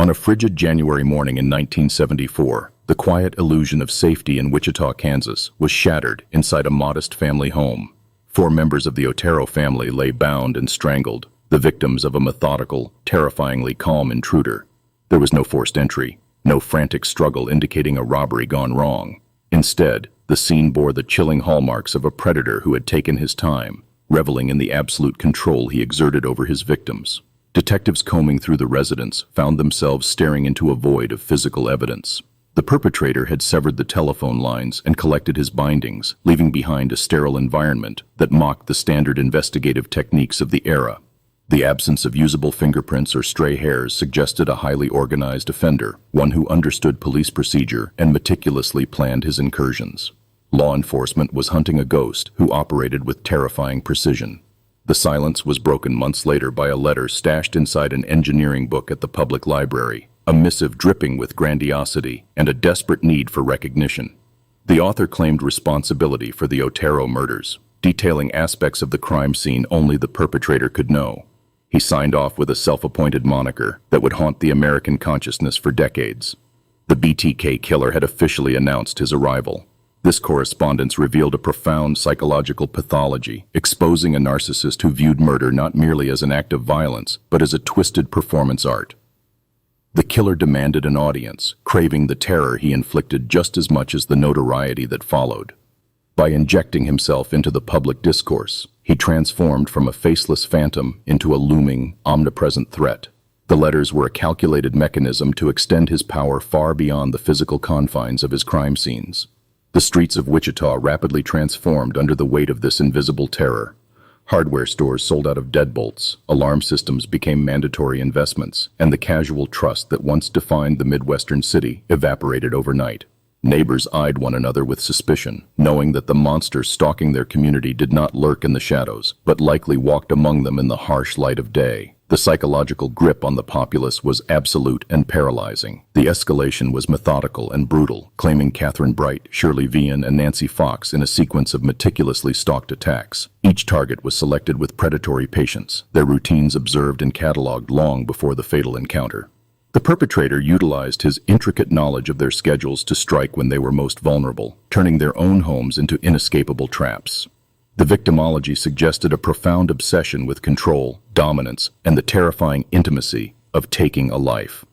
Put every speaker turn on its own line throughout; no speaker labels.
On a frigid January morning in 1974, the quiet illusion of safety in Wichita, Kansas, was shattered inside a modest family home. 4 members of the Otero family lay bound and strangled, the victims of a methodical, terrifyingly calm intruder. There was no forced entry, no frantic struggle indicating a robbery gone wrong. Instead, the scene bore the chilling hallmarks of a predator who had taken his time, reveling in the absolute control he exerted over his victims. Detectives combing through the residence found themselves staring into a void of physical evidence. The perpetrator had severed the telephone lines and collected his bindings, leaving behind a sterile environment that mocked the standard investigative techniques of the era. The absence of usable fingerprints or stray hairs suggested a highly organized offender, one who understood police procedure and meticulously planned his incursions. Law enforcement was hunting a ghost who operated with terrifying precision. The silence was broken months later by a letter stashed inside an engineering book at the public library, a missive dripping with grandiosity and a desperate need for recognition. The author claimed responsibility for the Otero murders, detailing aspects of the crime scene only the perpetrator could know. He signed off with a self-appointed moniker that would haunt the American consciousness for decades. The BTK Killer had officially announced his arrival. This correspondence revealed a profound psychological pathology, exposing a narcissist who viewed murder not merely as an act of violence, but as a twisted performance art. The killer demanded an audience, craving the terror he inflicted just as much as the notoriety that followed. By injecting himself into the public discourse, he transformed from a faceless phantom into a looming, omnipresent threat. The letters were a calculated mechanism to extend his power far beyond the physical confines of his crime scenes. The streets of Wichita rapidly transformed under the weight of this invisible terror. Hardware stores sold out of deadbolts, alarm systems became mandatory investments, and the casual trust that once defined the Midwestern city evaporated overnight. Neighbors eyed one another with suspicion, knowing that the monster stalking their community did not lurk in the shadows, but likely walked among them in the harsh light of day. The psychological grip on the populace was absolute and paralyzing. The escalation was methodical and brutal, claiming Catherine Bright, Shirley Vian, and Nancy Fox in a sequence of meticulously stalked attacks. Each target was selected with predatory patience, their routines observed and cataloged long before the fatal encounter. The perpetrator utilized his intricate knowledge of their schedules to strike when they were most vulnerable, turning their own homes into inescapable traps. The victimology suggested a profound obsession with control, dominance, and the terrifying intimacy of taking a life.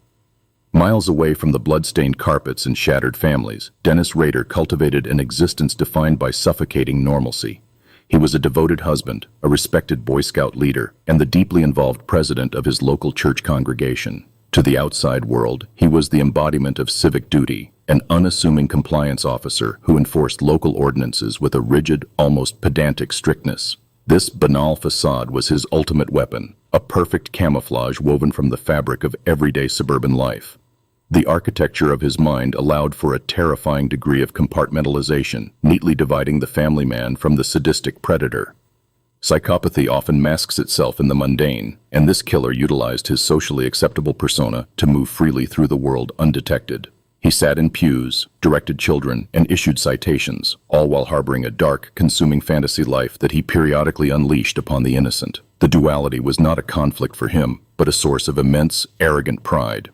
Miles away from the blood-stained carpets and shattered families, Dennis Rader cultivated an existence defined by suffocating normalcy. He was a devoted husband, a respected Boy Scout leader, and the deeply involved president of his local church congregation. To the outside world, he was the embodiment of civic duty, an unassuming compliance officer who enforced local ordinances with a rigid, almost pedantic strictness. This banal facade was his ultimate weapon, a perfect camouflage woven from the fabric of everyday suburban life. The architecture of his mind allowed for a terrifying degree of compartmentalization, neatly dividing the family man from the sadistic predator. Psychopathy often masks itself in the mundane, and this killer utilized his socially acceptable persona to move freely through the world undetected. He sat in pews, directed children, and issued citations, all while harboring a dark, consuming fantasy life that he periodically unleashed upon the innocent. The duality was not a conflict for him, but a source of immense, arrogant pride.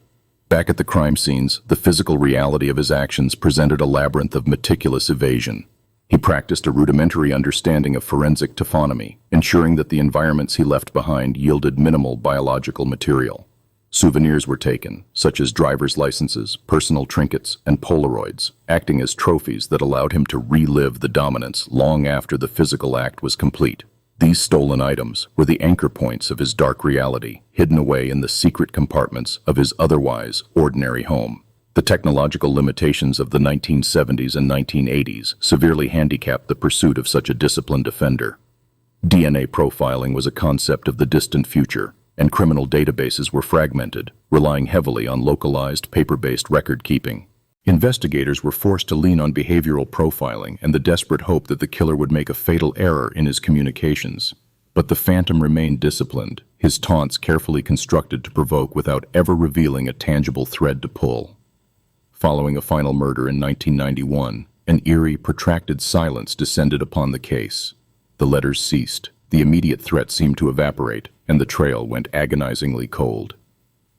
Back at the crime scenes, the physical reality of his actions presented a labyrinth of meticulous evasion. He practiced a rudimentary understanding of forensic taphonomy, ensuring that the environments he left behind yielded minimal biological material. Souvenirs were taken, such as driver's licenses, personal trinkets, and Polaroids, acting as trophies that allowed him to relive the dominance long after the physical act was complete. These stolen items were the anchor points of his dark reality, hidden away in the secret compartments of his otherwise ordinary home. The technological limitations of the 1970s and 1980s severely handicapped the pursuit of such a disciplined offender. DNA profiling was a concept of the distant future, and criminal databases were fragmented, relying heavily on localized, paper-based record-keeping. Investigators were forced to lean on behavioral profiling and the desperate hope that the killer would make a fatal error in his communications. But the phantom remained disciplined, his taunts carefully constructed to provoke without ever revealing a tangible thread to pull. Following a final murder in 1991, an eerie, protracted silence descended upon the case. The letters ceased, the immediate threat seemed to evaporate, and the trail went agonizingly cold.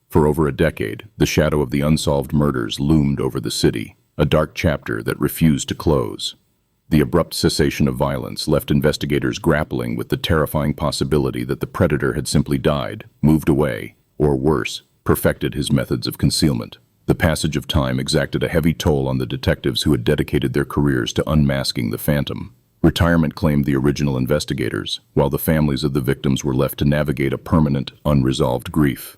For over a decade, the shadow of the unsolved murders loomed over the city, a dark chapter that refused to close. The abrupt cessation of violence left investigators grappling with the terrifying possibility that the predator had simply died, moved away, or worse, perfected his methods of concealment. The passage of time exacted a heavy toll on the detectives who had dedicated their careers to unmasking the phantom. Retirement claimed the original investigators, while the families of the victims were left to navigate a permanent, unresolved grief.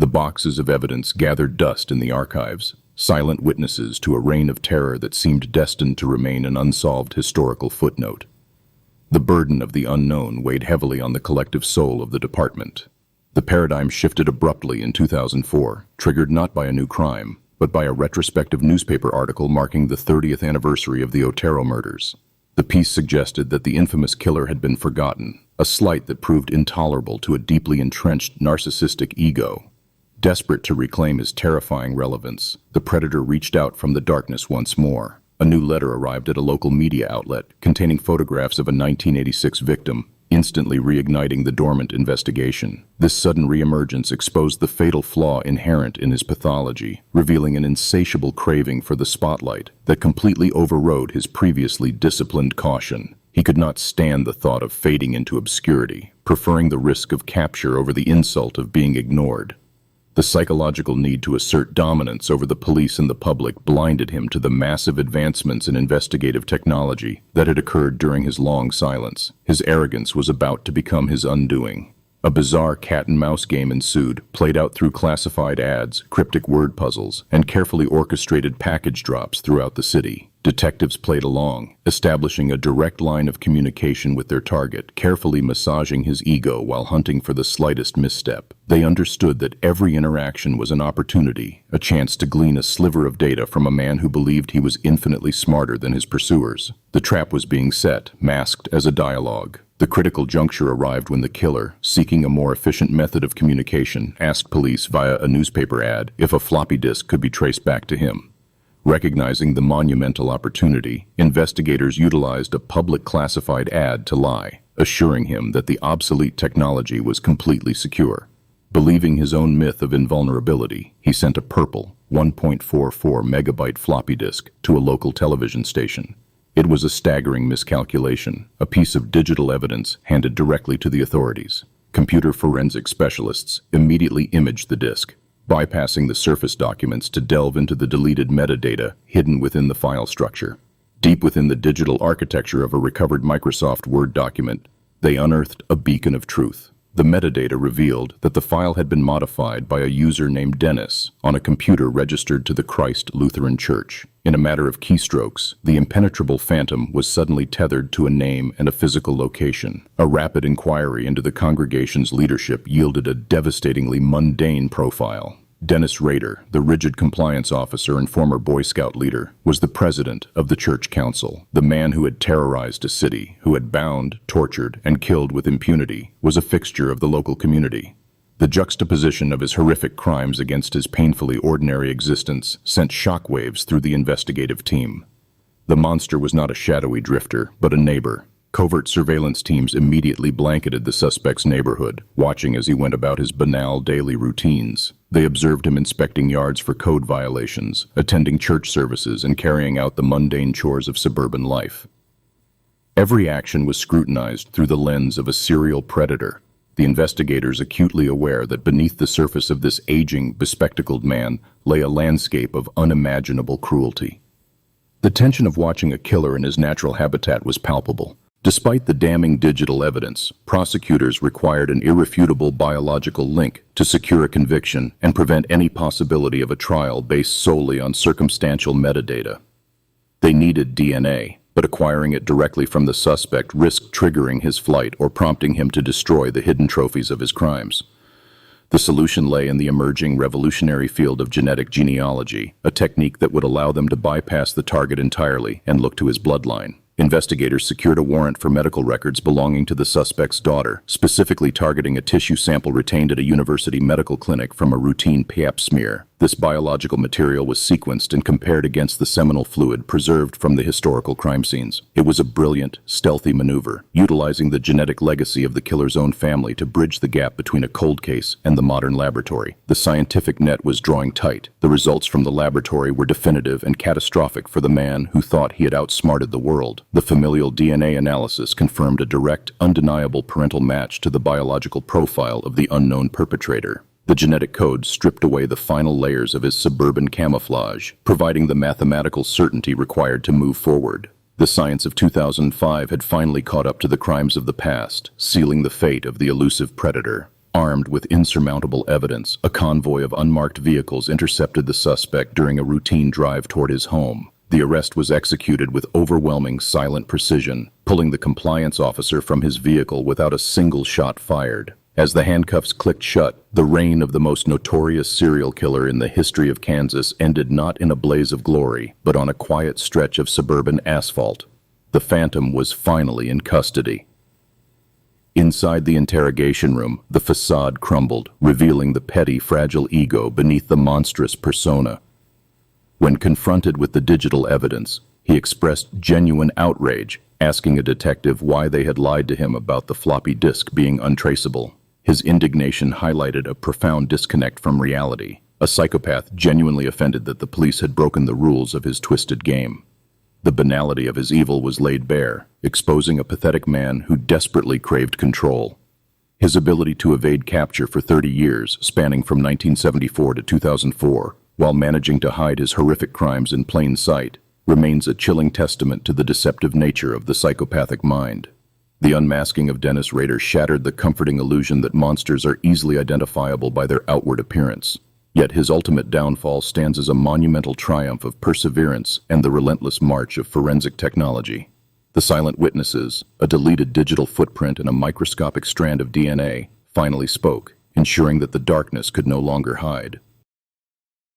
The boxes of evidence gathered dust in the archives, silent witnesses to a reign of terror that seemed destined to remain an unsolved historical footnote. The burden of the unknown weighed heavily on the collective soul of the department. The paradigm shifted abruptly in 2004, triggered not by a new crime, but by a retrospective newspaper article marking the 30th anniversary of the Otero murders. The piece suggested that the infamous killer had been forgotten, a slight that proved intolerable to a deeply entrenched narcissistic ego. Desperate to reclaim his terrifying relevance, the predator reached out from the darkness once more. A new letter arrived at a local media outlet containing photographs of a 1986 victim, instantly reigniting the dormant investigation. This sudden reemergence exposed the fatal flaw inherent in his pathology, revealing an insatiable craving for the spotlight that completely overrode his previously disciplined caution. He could not stand the thought of fading into obscurity, preferring the risk of capture over the insult of being ignored. The psychological need to assert dominance over the police and the public blinded him to the massive advancements in investigative technology that had occurred during his long silence. His arrogance was about to become his undoing. A bizarre cat-and-mouse game ensued, played out through classified ads, cryptic word puzzles, and carefully orchestrated package drops throughout the city. Detectives played along, establishing a direct line of communication with their target, carefully massaging his ego while hunting for the slightest misstep. They understood that every interaction was an opportunity, a chance to glean a sliver of data from a man who believed he was infinitely smarter than his pursuers. The trap was being set, masked as a dialogue. The critical juncture arrived when the killer, seeking a more efficient method of communication, asked police via a newspaper ad if a floppy disk could be traced back to him. Recognizing the monumental opportunity, investigators utilized a public classified ad to lie, assuring him that the obsolete technology was completely secure. Believing his own myth of invulnerability, he sent a purple, 1.44 megabyte floppy disk to a local television station. It was a staggering miscalculation, a piece of digital evidence handed directly to the authorities. Computer forensic specialists immediately imaged the disk, bypassing the surface documents to delve into the deleted metadata hidden within the file structure. Deep within the digital architecture of a recovered Microsoft Word document, they unearthed a beacon of truth. The metadata revealed that the file had been modified by a user named Dennis on a computer registered to the Christ Lutheran Church. In a matter of keystrokes, the impenetrable phantom was suddenly tethered to a name and a physical location. A rapid inquiry into the congregation's leadership yielded a devastatingly mundane profile. Dennis Rader, the rigid compliance officer and former Boy Scout leader, was the president of the church council. The man who had terrorized a city, who had bound, tortured, and killed with impunity, was a fixture of the local community. The juxtaposition of his horrific crimes against his painfully ordinary existence sent shockwaves through the investigative team. The monster was not a shadowy drifter, but a neighbor. Covert surveillance teams immediately blanketed the suspect's neighborhood, watching as he went about his banal daily routines. They observed him inspecting yards for code violations, attending church services, and carrying out the mundane chores of suburban life. Every action was scrutinized through the lens of a serial predator, the investigators acutely aware that beneath the surface of this aging, bespectacled man lay a landscape of unimaginable cruelty. The tension of watching a killer in his natural habitat was palpable. Despite the damning digital evidence, prosecutors required an irrefutable biological link to secure a conviction and prevent any possibility of a trial based solely on circumstantial metadata. They needed DNA, but acquiring it directly from the suspect risked triggering his flight or prompting him to destroy the hidden trophies of his crimes. The solution lay in the emerging revolutionary field of genetic genealogy, a technique that would allow them to bypass the target entirely and look to his bloodline. Investigators secured a warrant for medical records belonging to the suspect's daughter, specifically targeting a tissue sample retained at a university medical clinic from a routine pap smear. This biological material was sequenced and compared against the seminal fluid preserved from the historical crime scenes. It was a brilliant, stealthy maneuver, utilizing the genetic legacy of the killer's own family to bridge the gap between a cold case and the modern laboratory. The scientific net was drawing tight. The results from the laboratory were definitive and catastrophic for the man who thought he had outsmarted the world. The familial DNA analysis confirmed a direct, undeniable parental match to the biological profile of the unknown perpetrator. The genetic code stripped away the final layers of his suburban camouflage, providing the mathematical certainty required to move forward. The science of 2005 had finally caught up to the crimes of the past, sealing the fate of the elusive predator. Armed with insurmountable evidence, a convoy of unmarked vehicles intercepted the suspect during a routine drive toward his home. The arrest was executed with overwhelming silent precision, pulling the compliance officer from his vehicle without a single shot fired. As the handcuffs clicked shut, the reign of the most notorious serial killer in the history of Kansas ended not in a blaze of glory, but on a quiet stretch of suburban asphalt. The Phantom was finally in custody. Inside the interrogation room, the facade crumbled, revealing the petty, fragile ego beneath the monstrous persona. When confronted with the digital evidence, he expressed genuine outrage, asking a detective why they had lied to him about the floppy disk being untraceable. His indignation highlighted a profound disconnect from reality. A psychopath genuinely offended that the police had broken the rules of his twisted game. The banality of his evil was laid bare, exposing a pathetic man who desperately craved control. His ability to evade capture for 30 years, spanning from 1974 to 2004, while managing to hide his horrific crimes in plain sight, remains a chilling testament to the deceptive nature of the psychopathic mind. The unmasking of Dennis Rader shattered the comforting illusion that monsters are easily identifiable by their outward appearance. Yet his ultimate downfall stands as a monumental triumph of perseverance and the relentless march of forensic technology. The silent witnesses, a deleted digital footprint and a microscopic strand of DNA, finally spoke, ensuring that the darkness could no longer hide.